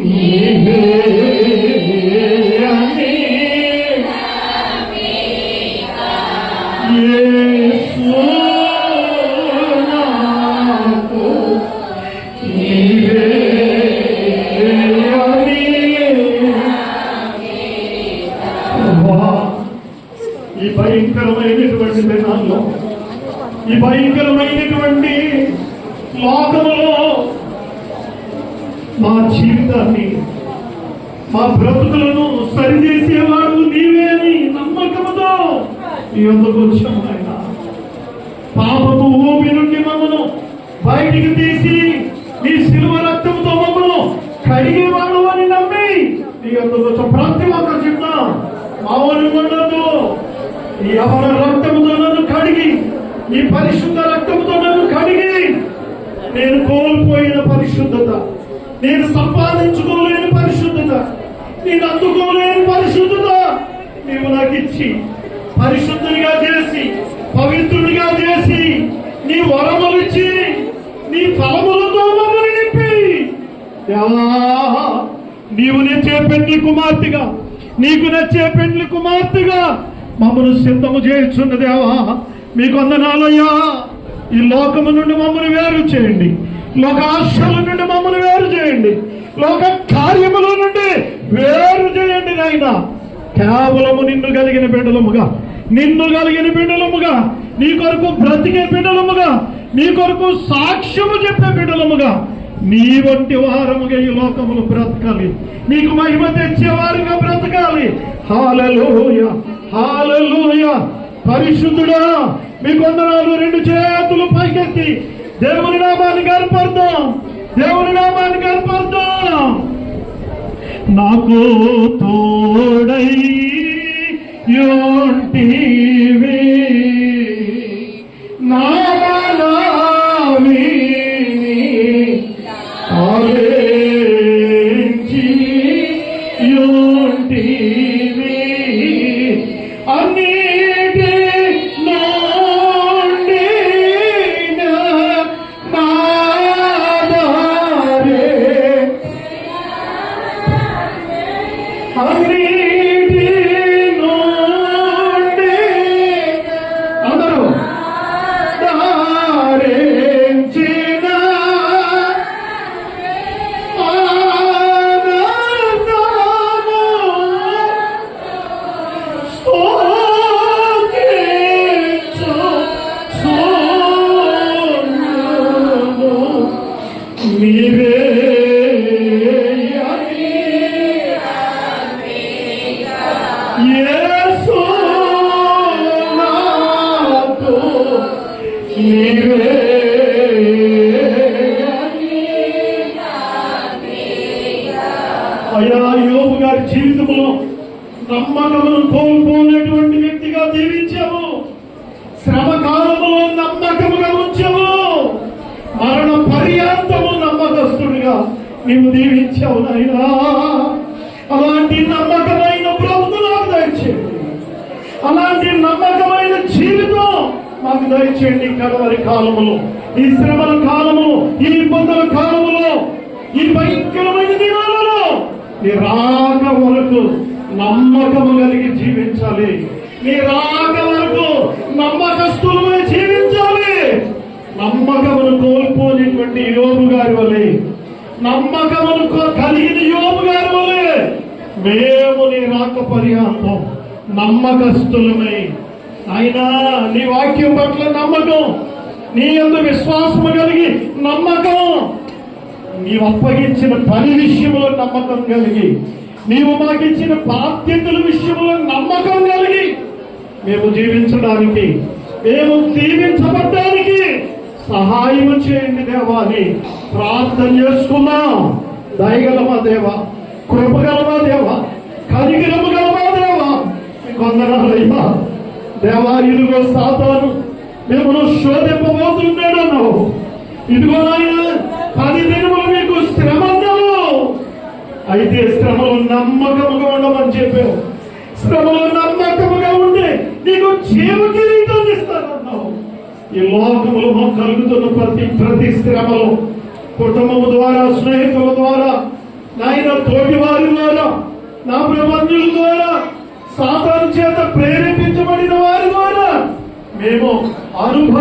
నీవే అని యేసు నాకు నీవే అని. ఈ భయంకరమైనటువంటి దినాల్లో, ఈ భయంకరమైనటువంటి లోకములో మా జీవితాన్ని, మా బ్రతుకులను సరిచేసేవాడు నీవే అని నమ్మకముతో ఈ వద్దకు వచ్చాము ఆయన. పాపము ఊపి నుండి మమ్మను బయటికి తీసి నీ శిలువ రక్తంతో మమ్మను కడిగేవాడు అని నమ్మి ఈ వద్దకు వచ్చాం. ప్రతి ఒక్క చిన్న మామూలు ఉండదు. ఈ అవన రక్తముతో నన్ను కడిగి, ఈ పరిశుద్ధ రక్తముతో నన్ను కడిగి, నేను కోల్పోయిన పరిశుద్ధత, నేను సంపాదించుకోలేని పరిశుద్ధత, నేను అందుకోలేని పరిశుద్ధత నీవు నాకు ఇచ్చి పరిశుద్ధునిగా చేసి, పవిత్రునిగా చేసి, నీ వరములు ఇచ్చి, నీ ఫలములతో మమ్మల్ని నింపి, నీవు నచ్చే పెండ్లి కుమార్తెగా, నీకు నచ్చే పెండ్లి కుమార్తెగా మమ్మను సిద్ధము చేయుచున్న దేవా మీకు వందనాలయ్యా. ఈ లోకము నుండి మమ్మల్ని వేరు చేయండి, లోక ఆశల నుండి మమ్మల్ని వేరు చేయండి, లోక కార్యముల నుండి వేరు చేయండి నాయన. కేవలము నిన్ను కలిగిన బిడ్డలముగా, నిన్ను కలిగిన బిడ్డలముగా, నీ కొరకు బ్రతికే బిడ్డలముగా, నీ కొరకు సాక్ష్యము చెప్పే బిడ్డలముగా, నీ వంటి వారముగా ఈ లోకములు బ్రతకాలి, నీకు మహిమ తెచ్చేవారుగా బ్రతకాలి. హల్లెలూయా, హల్లెలూయా. పరిశుద్ధుడా మీకు వందనాలు. రెండు చేతులు పైకెత్తి దేవుని నామాన్ని కనపడతాం, దేవుని నామాన్ని కనపడతాం. నాకు తోడై యోంటివి నామనావి ఆలేచి యోంటివి అన్నిటి నుండి నాదారే అన్నిటి నుండి అందరూ దారించిన నీవే యేసు నాకు నీవే. అయ్యా, యోబు గారి జీవితంలో నమ్మకమును కోల్పోయినటువంటి వ్యక్తిగా దీవించావు, శ్రమ కాలములో నమ్మకముగా ఉంచావు, మరణ పర్యాంతము నమ్మకస్తుడిగా నీవు దీవించావు నాయనా. అలాంటి నమ్మకమైన బ్రతుకు నాకు దయచేయండి, అలాంటి నమ్మకమైన జీవితం మాకు దయచేయండి. కడవరి కాలములో, ఈ శ్రమల కాలములో, ఈ ఇబ్బందుల కాలములో, ఈ భయంకరమైన దినాలలో నీ రాక వరకు నమ్మకము కలిగి జీవించాలి, నీ రాక వరకు నమ్మకస్తులమై జీవించాలి. నమ్మకమును కోల్పోయినటువంటి యోబు గారి వలె, నమ్మకమును కలిగిన యోబు గారి వలె మేము నీ రాక పర్యాంతం నమ్మకస్తులమై, అయినా నీ వాక్యం పట్ల నమ్మకం, నీ యందు విశ్వాసము కలిగి నమ్మకం, నీవు అప్పగించిన పని విషయంలో నమ్మకం కలిగి, నీవు మాకిచ్చిన బాధ్యతల విషయంలో నమ్మకం కలిగి మేము జీవించడానికి, మేము దీవించబడ్డానికి సహాయం చేయండి దేవా అని ప్రార్థన చేసుకున్నాం. దయగలమా దేవా, కృపగలమా దేవా, కనికరము గలమా దేవా, కొందరయ్యా దేవా. ఇదిగో సాతాను మిమ్మల్ని శోధింపబోతున్నాడు అన్నావు, ఇదిగో నాయన 10 దినములు మీకు శ్రమ అన్నావు. అయితే శ్రమలు నమ్మకముగా ఉండమని చెప్పావు, శ్రమలు నమ్మకముగా ఉండి నీకు జీవ కిరీటం ఇస్తానన్నావు. ఈ లోకములో కలుగుతున్న ప్రతి శ్రమలో కుటుంబము ద్వారా, స్నేహితుల ద్వారా, నాయన తోటి వారి ద్వారా, నా ప్రబంధుల ద్వారా, సాతాను చేత ప్రేరేపించబడిన వారి ద్వారా మేము అనుభవం